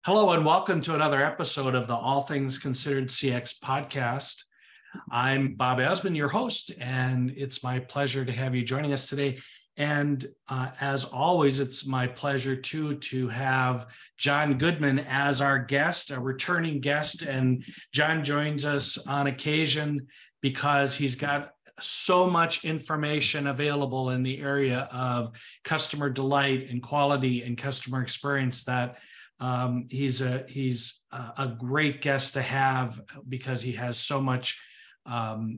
Hello and welcome to another episode of the All Things Considered CX podcast. I'm Bob Azman, your host, and it's my pleasure to have you joining us today. And as always, it's my pleasure to have John Goodman as our guest, a returning guest. And John joins us on occasion because he's got so much information available in the area of customer delight and quality and customer experience that he's a great guest to have because he has so much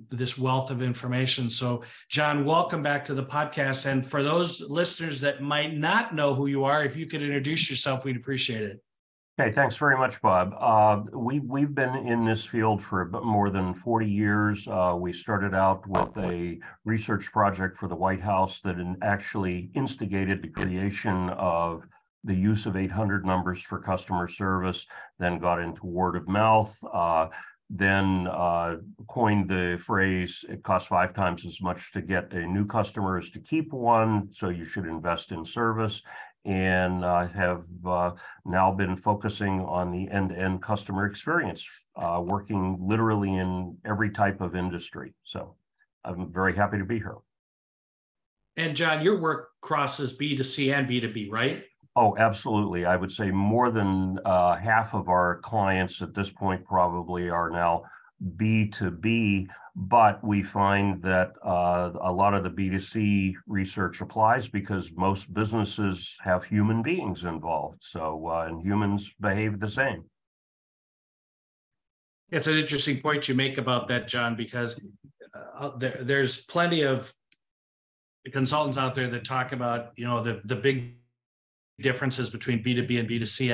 this wealth of information. So, John, welcome back to the podcast. And for those listeners that might not know who you are, if you could introduce yourself, we'd appreciate it. Okay, thanks very much, Bob. We've been in this field for a bit more than 40 years. We started out with a research project for the White House that actually instigated the creation of the use of 800 numbers for customer service, then got into word of mouth, then coined the phrase, it costs 5 times as much to get a new customer as to keep one, so you should invest in service. And I have now been focusing on the end-to-end customer experience, working literally in every type of industry. So I'm very happy to be here. And John, your work crosses B2C and B2B, right? Oh, absolutely. I would say more than half of our clients at this point probably are now B2B, but we find that a lot of the B2C research applies because most businesses have human beings involved. So, and humans behave the same. It's an interesting point you make about that, John, because there's plenty of consultants out there that talk about, the big differences between B2B and B2C.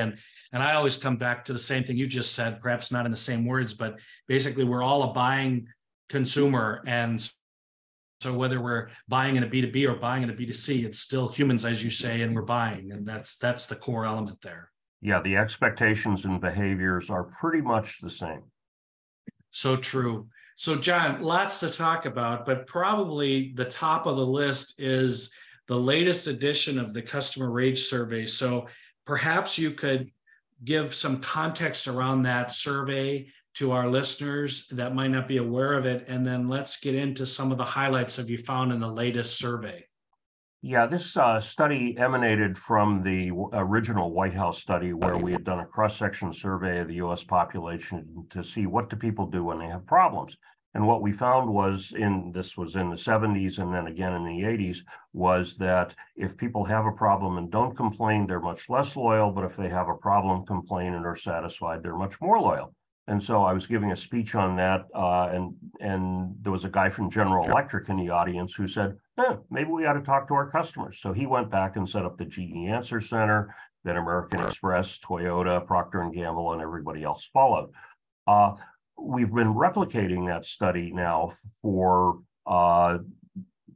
And I always come back to the same thing you just said, perhaps not in the same words, but basically we're all a buying consumer. And so whether we're buying in a B2B or buying in a B2C, it's still humans, as you say, and we're buying. And that's the core element there. Yeah, the expectations and behaviors are pretty much the same. So true. So John, lots to talk about, but probably the top of the list is the latest edition of the Customer Rage Survey. So perhaps you could give some context around that survey to our listeners that might not be aware of it. And then let's get into some of the highlights that you found in the latest survey. Yeah, this study emanated from the original White House study where we had done a cross-section survey of the U.S. population to see what do people do when they have problems. And what we found was this was in the 70s and then again in the 80s, was that if people have a problem and don't complain, they're much less loyal. But if they have a problem, complain, and are satisfied, they're much more loyal. And so I was giving a speech on that, and there was a guy from General Electric in the audience who said, maybe we ought to talk to our customers. So he went back and set up the GE Answer Center, then American Express, Toyota, Procter & Gamble, and everybody else followed. We've been replicating that study now for the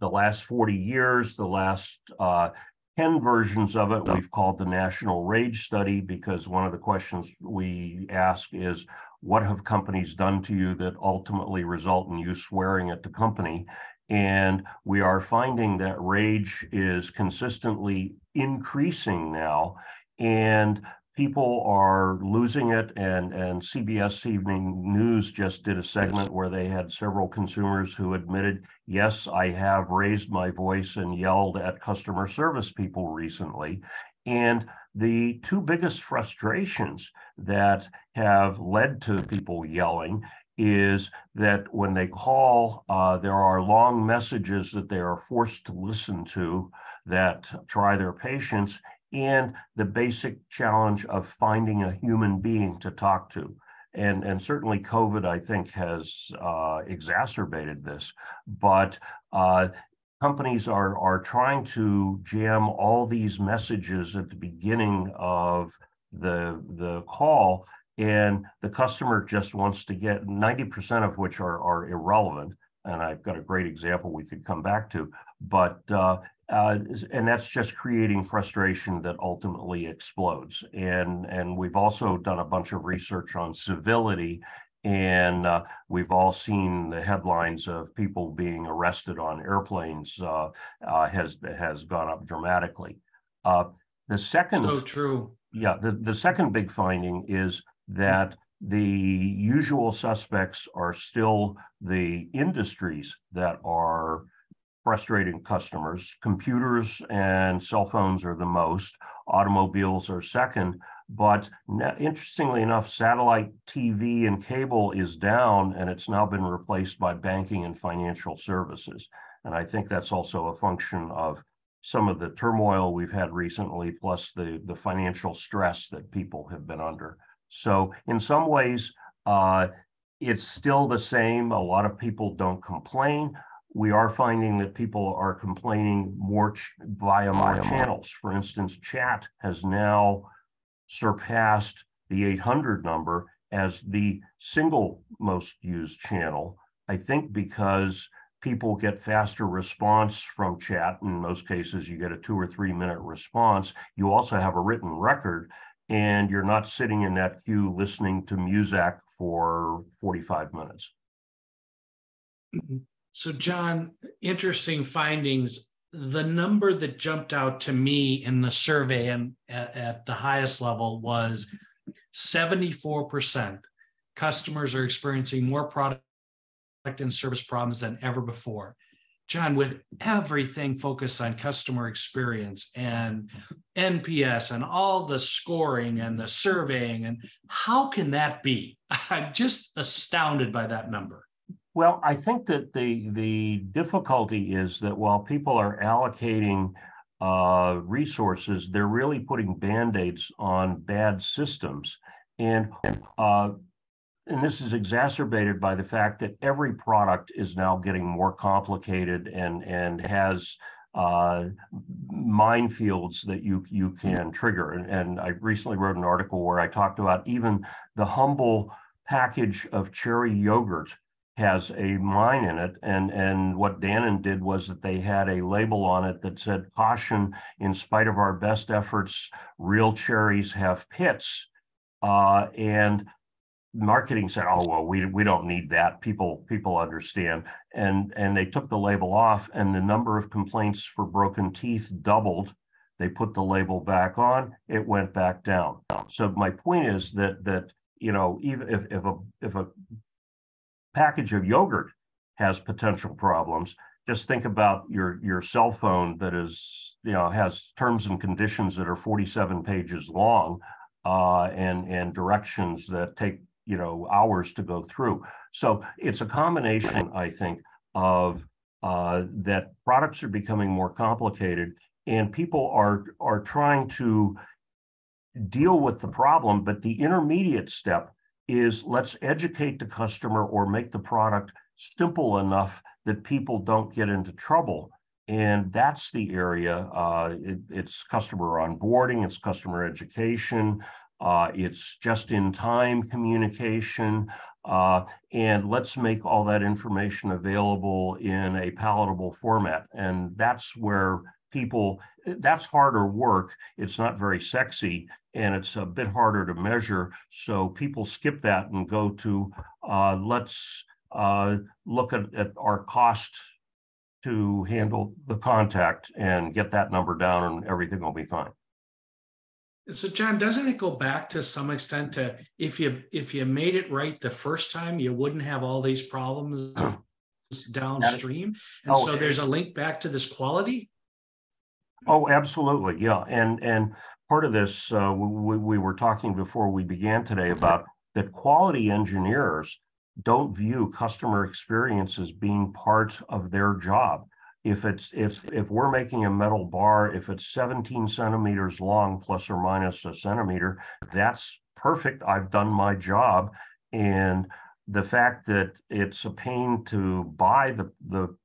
last 40 years. The last 10 versions of it we've called the National Rage Study, because one of the questions we ask is, what have companies done to you that ultimately result in you swearing at the company? And we are finding that rage is consistently increasing now, and people are losing it, and CBS Evening News just did a segment where they had several consumers who admitted, yes, I have raised my voice and yelled at customer service people recently. And the two biggest frustrations that have led to people yelling is that when they call, there are long messages that they are forced to listen to that try their patience, and the basic challenge of finding a human being to talk to. And certainly COVID, I think, has exacerbated this. But companies are trying to jam all these messages at the beginning of the call, and the customer just wants to get 90% of which are irrelevant. And I've got a great example we could come back to, but and that's just creating frustration that ultimately explodes. And we've also done a bunch of research on civility, and we've all seen the headlines of people being arrested on airplanes has gone up dramatically. The second, so true. Yeah, the second big finding is that the usual suspects are still the industries that are frustrating customers. Computers and cell phones are the most, automobiles are second, but interestingly enough, satellite TV and cable is down, and it's now been replaced by banking and financial services. And I think that's also a function of some of the turmoil we've had recently, plus the financial stress that people have been under. So in some ways, it's still the same. A lot of people don't complain. We are finding that people are complaining more via more channels. For instance, chat has now surpassed the 800 number as the single most used channel, I think because people get faster response from chat. In most cases, you get a 2 or 3 minute response. You also have a written record, and you're not sitting in that queue listening to music for 45 minutes. So, John, interesting findings. The number that jumped out to me in the survey and at the highest level was 74% customers are experiencing more product and service problems than ever before. John, with everything focused on customer experience and NPS and all the scoring and the surveying, and how can that be? I'm just astounded by that number. Well, I think that the difficulty is that while people are allocating resources, they're really putting Band-Aids on bad systems. And this is exacerbated by the fact that every product is now getting more complicated and has minefields that you can trigger. And I recently wrote an article where I talked about even the humble package of cherry yogurt has a mine in it. And what Dannon did was that they had a label on it that said, "Caution, in spite of our best efforts, real cherries have pits." And marketing said, "Oh, well, we don't need that. People understand." And they took the label off, and the number of complaints for broken teeth doubled. They put the label back on, it went back down. So my point is that even if a package of yogurt has potential problems, just think about your cell phone that is, has terms and conditions that are 47 pages long, and directions that take, hours to go through. So it's a combination, I think, of that products are becoming more complicated, and people are trying to deal with the problem, but the intermediate step is let's educate the customer or make the product simple enough that people don't get into trouble. And that's the area. It's customer onboarding, it's customer education, it's just-in-time communication, and let's make all that information available in a palatable format. And that's where that's harder work. It's not very sexy, and it's a bit harder to measure. So people skip that and go to, let's look at our cost to handle the contact and get that number down, and everything will be fine. So, John, doesn't it go back to some extent to if you made it right the first time, you wouldn't have all these problems downstream? And so there's a link back to this quality? Oh, absolutely. Yeah. And part of this, we were talking before we began today about that quality engineers don't view customer experience as being part of their job. If we're making a metal bar, if it's 17 centimeters long, plus or minus a centimeter, that's perfect. I've done my job. And the fact that it's a pain to buy the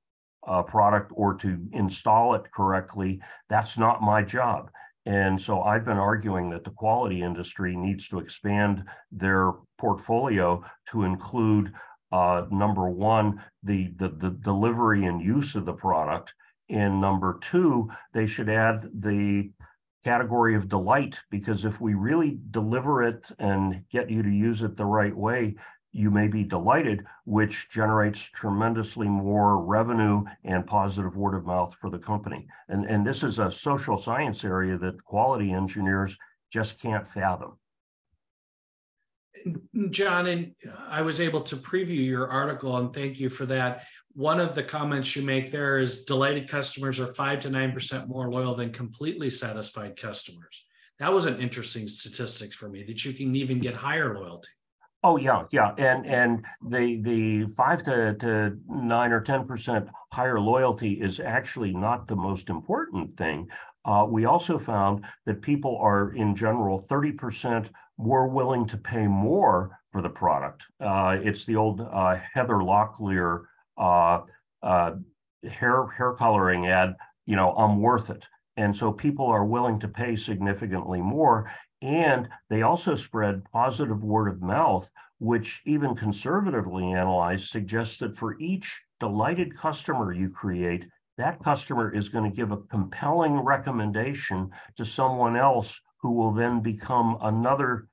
product or to install it correctly, that's not my job. And so I've been arguing that the quality industry needs to expand their portfolio to include number one, the delivery and use of the product, and number two, they should add the category of delight, because if we really deliver it and get you to use it the right way, you may be delighted, which generates tremendously more revenue and positive word of mouth for the company. And this is a social science area that quality engineers just can't fathom. John, and I was able to preview your article, and thank you for that. One of the comments you make there is delighted customers are 5 to 9% more loyal than completely satisfied customers. That was an interesting statistics for me, that you can even get higher loyalty. Oh yeah, yeah, and the 5 to 9 or 10% higher loyalty is actually not the most important thing. We also found that people are in general 30% more willing to pay more for the product. It's the old Heather Locklear hair coloring ad. I'm worth it, and so people are willing to pay significantly more. And they also spread positive word of mouth, which even conservatively analyzed suggests that for each delighted customer you create, that customer is going to give a compelling recommendation to someone else who will then become another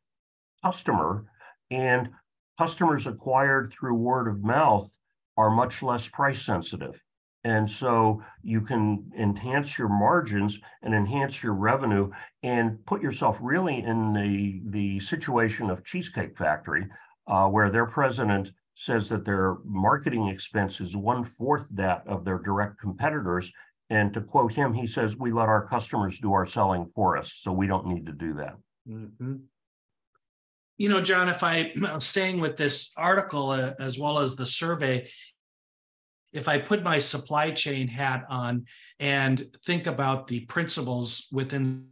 customer. And customers acquired through word of mouth are much less price sensitive. And so you can enhance your margins and enhance your revenue and put yourself really in the situation of Cheesecake Factory, where their president says that their marketing expense is 1/4 that of their direct competitors. And to quote him, he says, "We let our customers do our selling for us, so we don't need to do that." Mm-hmm. John, if I'm staying with this article as well as the survey, if I put my supply chain hat on and think about the principles within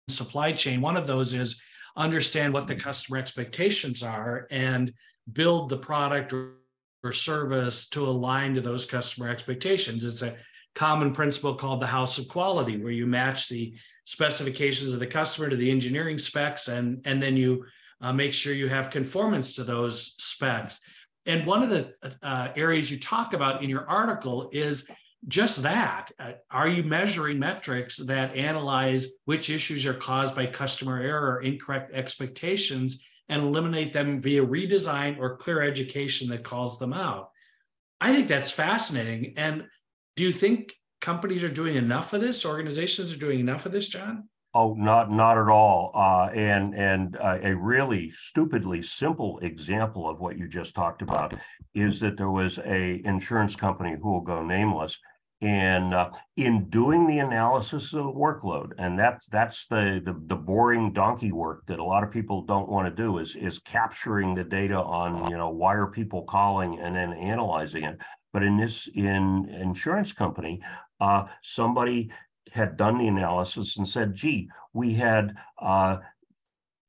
supply chain, one of those is understand what the customer expectations are and build the product or service to align to those customer expectations. It's a common principle called the house of quality, where you match the specifications of the customer to the engineering specs, and then you make sure you have conformance to those specs. And one of the areas you talk about in your article is just that. Are you measuring metrics that analyze which issues are caused by customer error or incorrect expectations and eliminate them via redesign or clear education that calls them out? I think that's fascinating. And do you think companies are doing enough of this? Organizations are doing enough of this, John? Oh, not at all. And a really stupidly simple example of what you just talked about is that there was a insurance company who will go nameless, and in doing the analysis of the workload, and that's the boring donkey work that a lot of people don't want to do, is capturing the data on why are people calling and then analyzing it. But in insurance company, somebody had done the analysis and said, gee, we had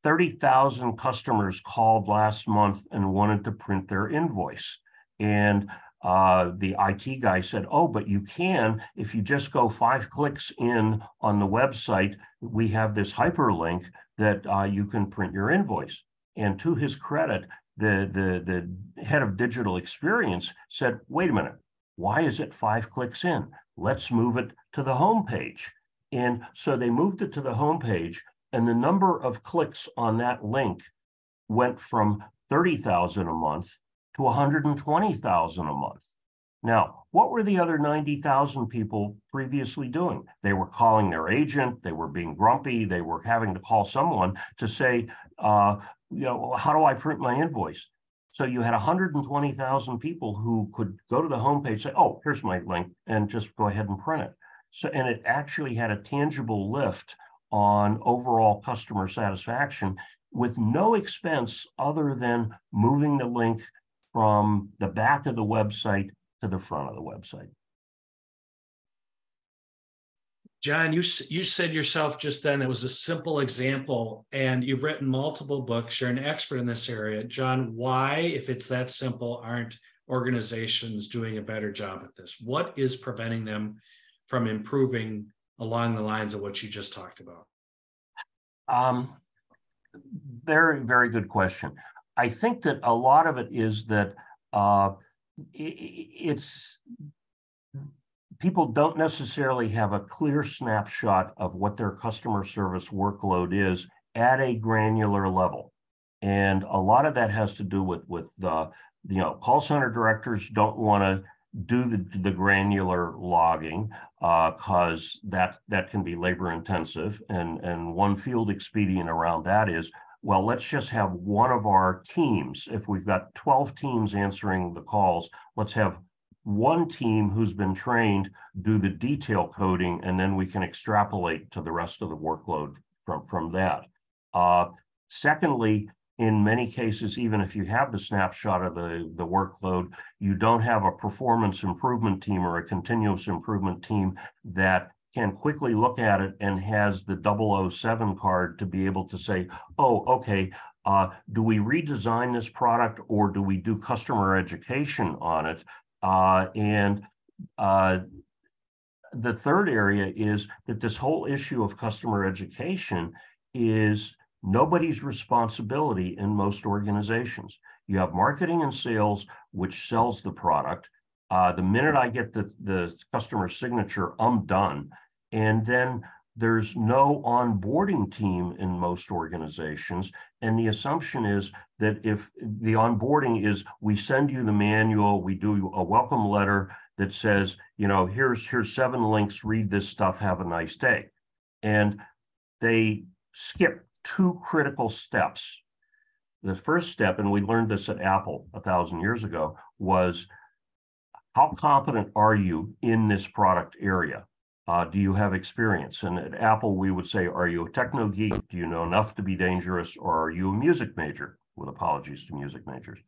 30,000 customers called last month and wanted to print their invoice. And the IT guy said, oh, but you can, if you just go 5 clicks in on the website, we have this hyperlink that you can print your invoice. And to his credit, the head of digital experience said, wait a minute, why is it 5 clicks in? Let's move it to the home page. And so they moved it to the home page, and the number of clicks on that link went from 30,000 a month to 120,000 a month. Now, what were the other 90,000 people previously doing? They were calling their agent, they were being grumpy, they were having to call someone to say, how do I print my invoice? So you had 120,000 people who could go to the homepage, say, oh, here's my link, and just go ahead and print it. So, and it actually had a tangible lift on overall customer satisfaction with no expense other than moving the link from the back of the website to the front of the website. John, you said yourself just then it was a simple example, and you've written multiple books. You're an expert in this area. John, why, if it's that simple, aren't organizations doing a better job at this? What is preventing them from improving along the lines of what you just talked about? Very, very good question. I think that a lot of it is that people don't necessarily have a clear snapshot of what their customer service workload is at a granular level. And a lot of that has to do with call center directors don't want to do the granular logging. because that can be labor intensive. And one field expedient around that is, well, let's just have one of our teams. If we've got 12 teams answering the calls, let's have one team who's been trained do the detail coding, and then we can extrapolate to the rest of the workload from that. Secondly, in many cases, even if you have the snapshot of the workload, you don't have a performance improvement team or a continuous improvement team that can quickly look at it and has the 007 card to be able to say, oh, okay, do we redesign this product or do we do customer education on it? The third area is that this whole issue of customer education is nobody's responsibility in most organizations. You have marketing and sales, which sells the product. The minute I get the customer signature, I'm done. And then there's no onboarding team in most organizations. And the assumption is that if the onboarding is, we send you the manual, we do a welcome letter that says, you know, here's 7 links, read this stuff, have a nice day. And they skip 2 critical steps. The first step, and we learned this at Apple 1,000 years ago, was how competent are you in this product area? Do you have experience? And at Apple, we would say, are you a techno geek? Do you know enough to be dangerous? Or are you a music major? With apologies to music majors.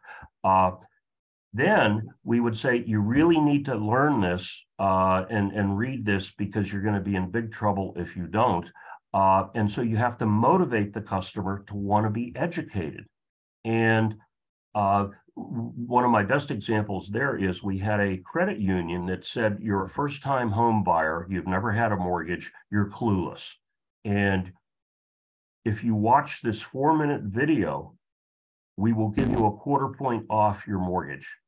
Then we would say, you really need to learn this and read this because you're going to be in big trouble if you don't. And so you have to motivate the customer to want to be educated. And one of my best examples there is we had a credit union that said, you're a first-time home buyer, you've never had a mortgage, you're clueless. And if you watch this 4-minute video, we will give you a 1/4 point off your mortgage.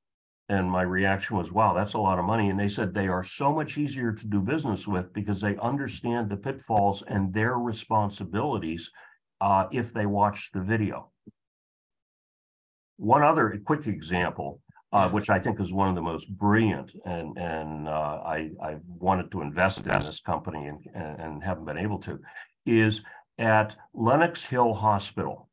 And my reaction was, wow, that's a lot of money. And they said they are so much easier to do business with because they understand the pitfalls and their responsibilities if they watch the video. One other quick example, which I think is one of the most brilliant, and I've wanted to invest in this company and haven't been able to, is at Lenox Hill Hospital.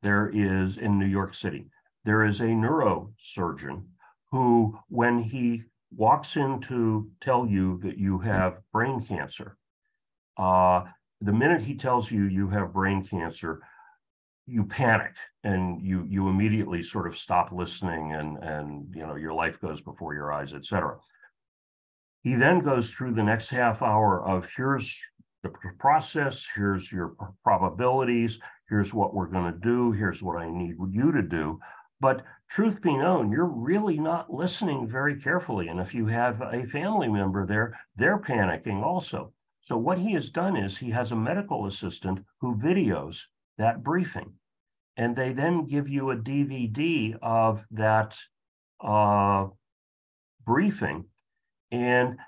There is, in New York City, there is a neurosurgeon who, when he walks in to tell you that you have brain cancer, the minute he tells you you have brain cancer, you panic and you immediately sort of stop listening and you know, your life goes before your eyes, et cetera. He then goes through the next half hour of, here's the process, here's your probabilities, here's what we're going to do, here's what I need you to do. But truth be known, you're really not listening very carefully. And if you have a family member there, they're panicking also. So what he has done is he has a medical assistant who videos that briefing. And they then give you a DVD of that briefing. And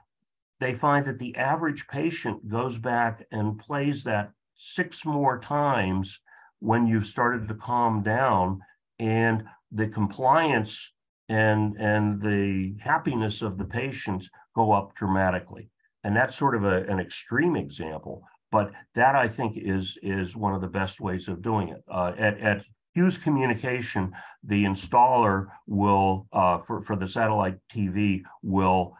they find that the average patient goes back and plays that 6 more times when you've started to calm down, and the compliance and the happiness of the patients go up dramatically. And that's sort of an extreme example, but that I think is one of the best ways of doing it. At Hughes Communication, the installer will, for the satellite TV, will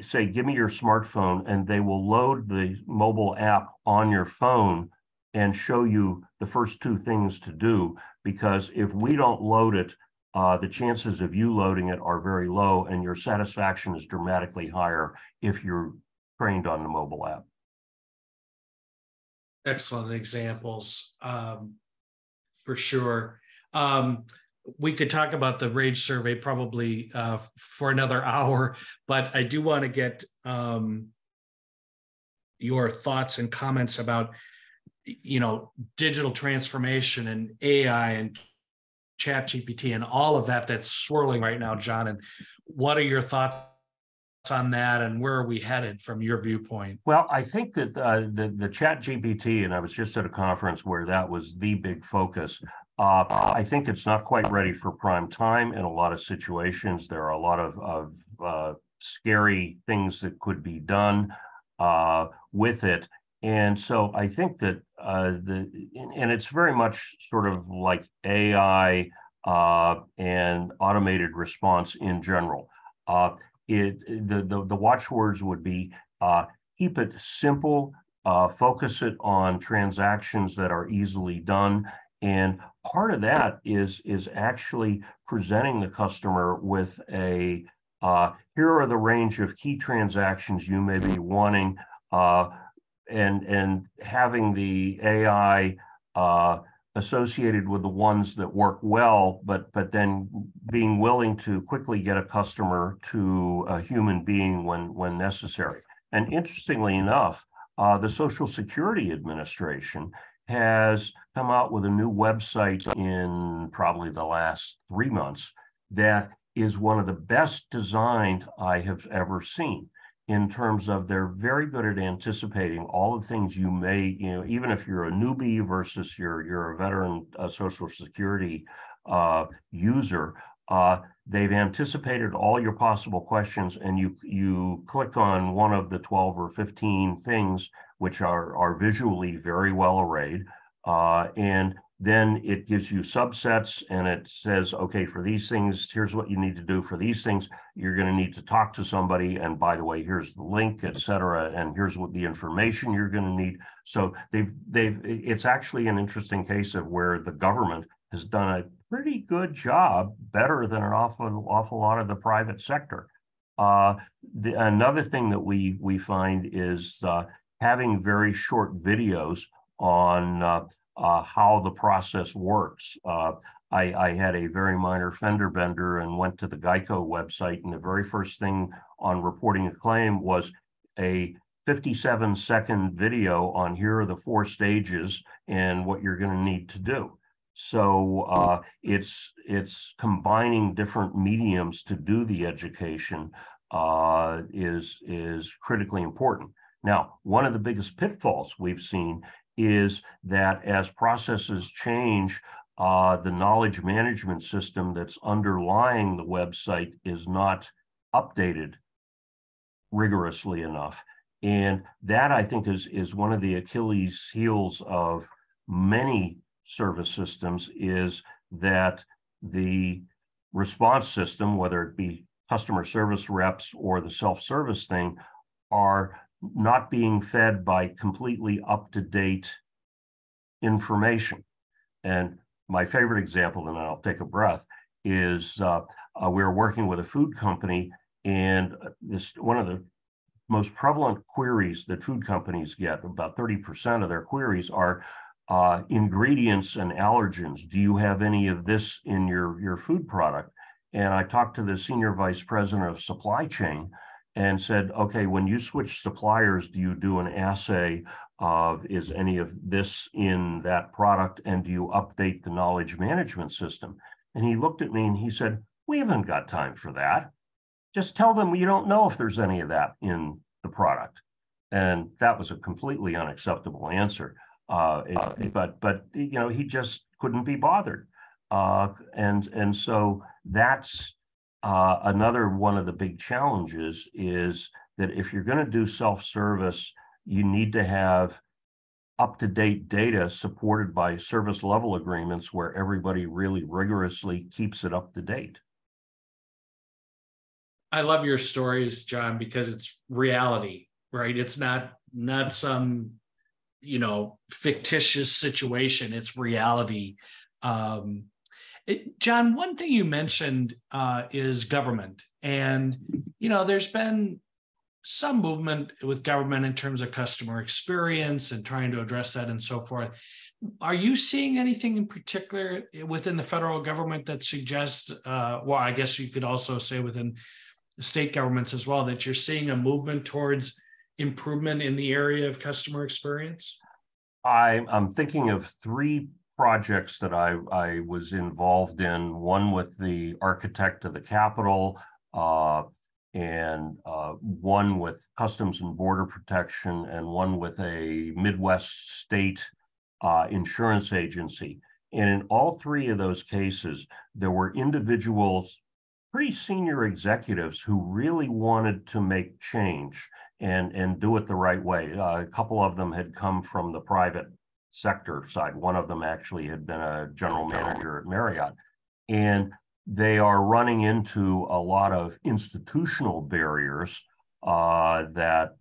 say, give me your smartphone, and they will load the mobile app on your phone and show you the first 2 things to do, because if we don't load it, the chances of you loading it are very low, and your satisfaction is dramatically higher if you're trained on the mobile app. Excellent examples, for sure. We could talk about the RAGE survey probably for another hour, but I do want to get your thoughts and comments about, you know, digital transformation and AI and ChatGPT and all of that that's swirling right now, John. And what are your thoughts on that, and where are we headed from your viewpoint? Well, I think that the ChatGPT, and I was just at a conference where that was the big focus. I think it's not quite ready for prime time in a lot of situations. There are a lot of scary things that could be done with it. And so I think that and it's very much sort of like AI and automated response in general. The watchwords would be keep it simple, focus it on transactions that are easily done. And part of that is actually presenting the customer with a here are the range of key transactions you may be wanting, and having the AI associated with the ones that work well, but then being willing to quickly get a customer to a human being when necessary. And interestingly enough, the Social Security Administration has come out with a new website in probably the last 3 months that is one of the best designed I have ever seen, in terms of they're very good at anticipating all the things you may, even if you're a newbie versus you're a veteran Social Security user, they've anticipated all your possible questions, and you click on one of the 12 or 15 things, which are visually very well arrayed, and then it gives you subsets, and it says, okay, for these things, here's what you need to do. For these things, you're going to need to talk to somebody, and by the way, here's the link, et cetera, and here's what the information you're going to need. So it's actually an interesting case of where the government has done a pretty good job, better than an awful lot of the private sector. Another thing that we find is having very short videos on how the process works. I had a very minor fender bender and went to the Geico website, and the very first thing on reporting a claim was a 57-second video on here are the 4 stages and what you're going to need to do. So it's combining different mediums to do the education is critically important. Now, one of the biggest pitfalls we've seen is that as processes change, the knowledge management system that's underlying the website is not updated rigorously enough. And that, I think, is one of the Achilles heels of many service systems, is that the response system, whether it be customer service reps or the self-service thing, are not being fed by completely up-to-date information. And my favorite example, and I'll take a breath, is we were working with a food company, and one of the most prevalent queries that food companies get, about 30% of their queries, are ingredients and allergens. Do you have any of this in your food product? And I talked to the senior vice president of supply chain and said, okay, when you switch suppliers, do you do an assay of is any of this in that product, and do you update the knowledge management system? And he looked at me and he said, we haven't got time for that. Just tell them you don't know if there's any of that in the product. And that was a completely unacceptable answer. But he just couldn't be bothered. And so that's another one of the big challenges, is that if you're going to do self-service, you need to have up-to-date data supported by service level agreements where everybody really rigorously keeps it up to date. I love your stories, John, because it's reality, right? It's not some, fictitious situation. It's reality. John, one thing you mentioned is government. And, there's been some movement with government in terms of customer experience and trying to address that and so forth. Are you seeing anything in particular within the federal government that suggests, well, I guess you could also say within state governments as well, that you're seeing a movement towards improvement in the area of customer experience? I'm thinking of 3 projects that I was involved in, one with the architect of the Capitol, and one with Customs and Border Protection, and one with a Midwest state insurance agency. And in all 3 of those cases, there were individual pretty senior executives who really wanted to make change and do it the right way. A couple of them had come from the private sector side. One of them actually had been a general manager at Marriott. And they are running into a lot of institutional barriers that,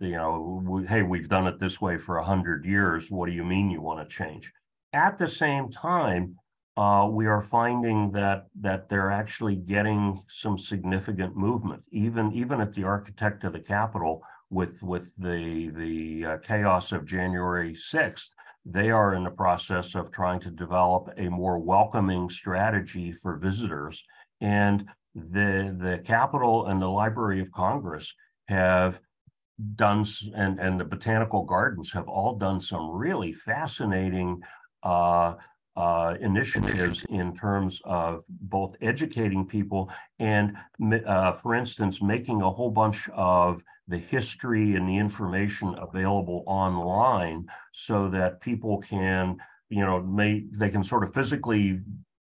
hey, we've done it this way for 100 years. What do you mean you want to change? At the same time, we are finding that they're actually getting some significant movement, even at the architect of the Capitol with the chaos of January 6th. They are in the process of trying to develop a more welcoming strategy for visitors. And the Capitol and the Library of Congress have done, and the Botanical Gardens have all done some really fascinating initiatives in terms of both educating people and, for instance, making a whole bunch of the history and the information available online so that people can, they can sort of physically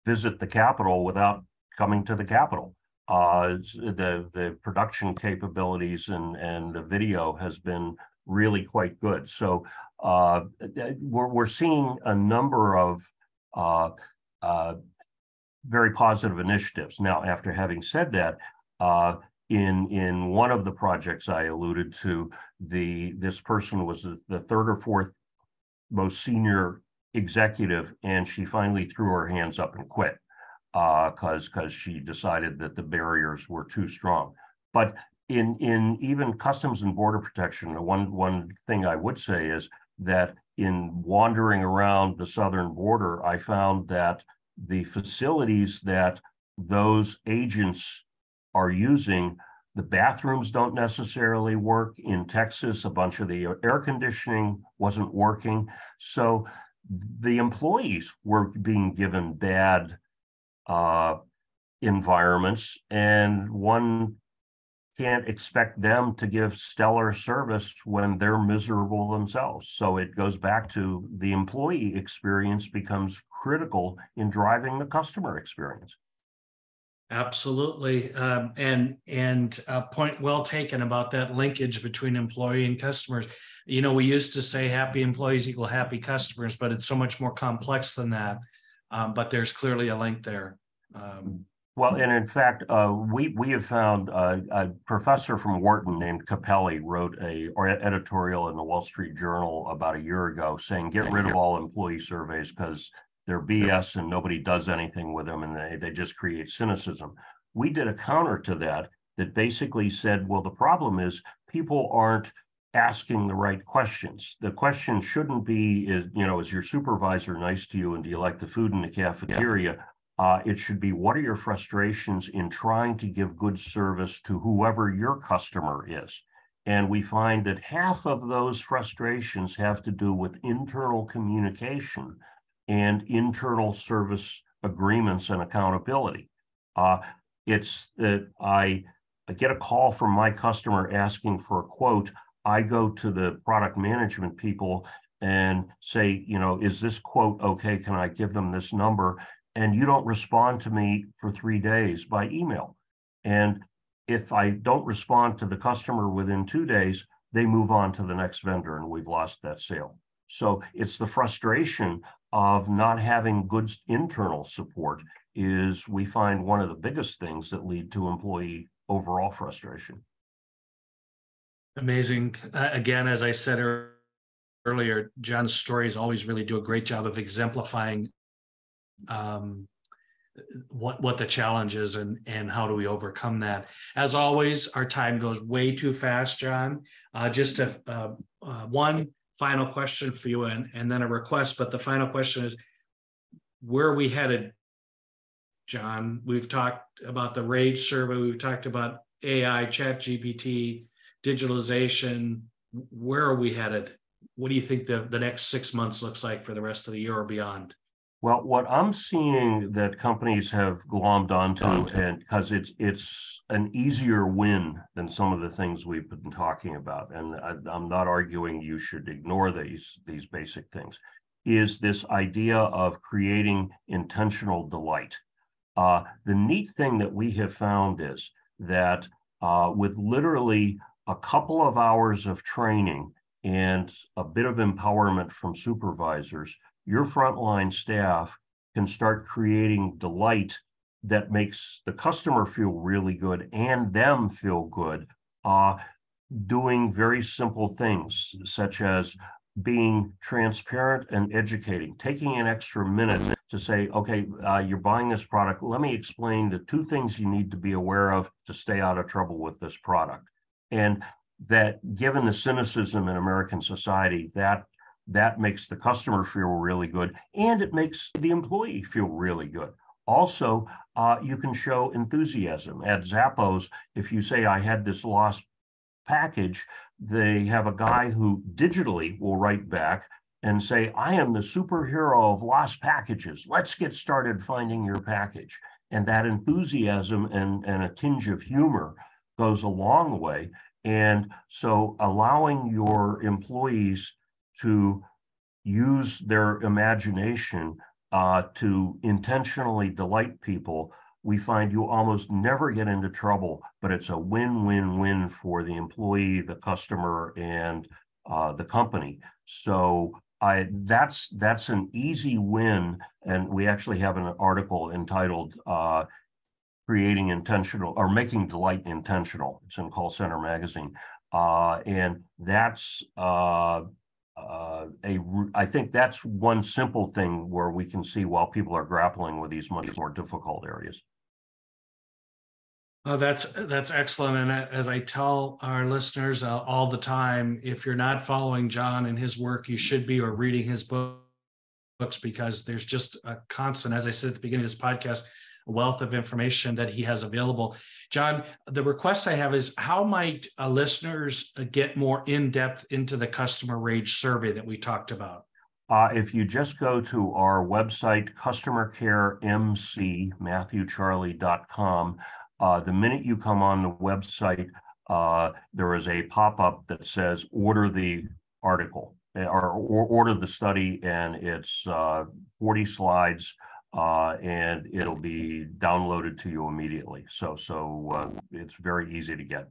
visit the Capitol without coming to the Capitol. The production capabilities and the video has been really quite good. So we're seeing a number of very positive initiatives. Now, after having said that, in one of the projects I alluded to, this person was the third or fourth most senior executive, and she finally threw her hands up and quit because she decided that the barriers were too strong. But in even Customs and Border Protection, the one thing I would say is that in wandering around the southern border, I found that the facilities that those agents are using, the bathrooms don't necessarily work. In Texas, a bunch of the air conditioning wasn't working. So the employees were being given bad environments, and one can't expect them to give stellar service when they're miserable themselves. So it goes back to the employee experience becomes critical in driving the customer experience. Absolutely. And a point well taken about that linkage between employee and customers. We used to say happy employees equal happy customers, but it's so much more complex than that. But there's clearly a link there. Well, and in fact, we have found a professor from Wharton named Capelli wrote an editorial in the Wall Street Journal about a year ago saying, get rid of all employee surveys because they're BS and nobody does anything with them and they just create cynicism. We did a counter to that basically said, well, the problem is people aren't asking the right questions. The question shouldn't be, is your supervisor nice to you and do you like the food in the cafeteria? It should be, what are your frustrations in trying to give good service to whoever your customer is? And we find that half of those frustrations have to do with internal communication and internal service agreements and accountability. It's that I get a call from my customer asking for a quote. I go to the product management people and say, is this quote okay? Can I give them this number? And you don't respond to me for 3 days by email. And if I don't respond to the customer within 2 days, they move on to the next vendor and we've lost that sale. So it's the frustration of not having good internal support is we find one of the biggest things that lead to employee overall frustration. Amazing. Again, as I said earlier, John's stories always really do a great job of exemplifying what the challenge is and how do we overcome that. As always, our time goes way too fast, John. Just one final question for you and then a request, but the final question is, where are we headed, John? We've talked about the RAGE survey, we've talked about AI, ChatGPT, digitalization. Where are we headed? What do you think the next 6 months looks like for the rest of the year or beyond? Well, what I'm seeing that companies have glommed onto, and because it's an easier win than some of the things we've been talking about, and I'm not arguing you should ignore these basic things, is this idea of creating intentional delight. The neat thing that we have found is that with literally a couple of hours of training and a bit of empowerment from supervisors, your frontline staff can start creating delight that makes the customer feel really good and them feel good, doing very simple things such as being transparent and educating, taking an extra minute to say, okay, you're buying this product. Let me explain the 2 things you need to be aware of to stay out of trouble with this product. And that, given the cynicism in American society, that makes the customer feel really good, and it makes the employee feel really good. Also, you can show enthusiasm. At Zappos, if you say, I had this lost package, they have a guy who digitally will write back and say, I am the superhero of lost packages. Let's get started finding your package. And that enthusiasm and a tinge of humor goes a long way. And so allowing your employees to use their imagination to intentionally delight people, we find you almost never get into trouble, but it's a win-win-win for the employee, the customer, and the company. So that's an easy win. And we actually have an article entitled Creating Intentional or Making Delight Intentional. It's in Call Center Magazine. And that's I think that's one simple thing where we can see while people are grappling with these much more difficult areas. That's excellent. And as I tell our listeners all the time, if you're not following John and his work, you should be, or reading his books, because there's just a constant, as I said at the beginning of this podcast, a wealth of information that he has available. John, the request I have is, how might listeners get more in-depth into the customer rage survey that we talked about? If you just go to our website, customercaremc.com, the minute you come on the website, there is a pop-up that says order the article or order the study, and it's 40 slides, and it'll be downloaded to you immediately. So it's very easy to get.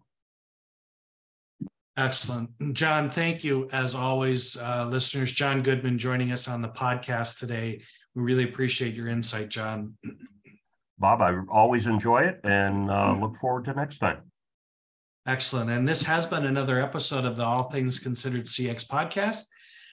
Excellent. John, thank you. As always, listeners, John Goodman joining us on the podcast today. We really appreciate your insight, John. Bob, I always enjoy it, and look forward to next time. Excellent. And this has been another episode of the All Things Considered CX podcast.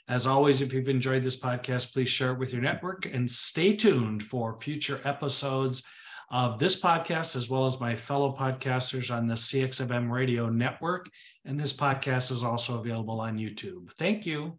As always, if you've enjoyed this podcast, please share it with your network, and stay tuned for future episodes of this podcast, as well as my fellow podcasters on the CXFM radio network. And this podcast is also available on YouTube. Thank you.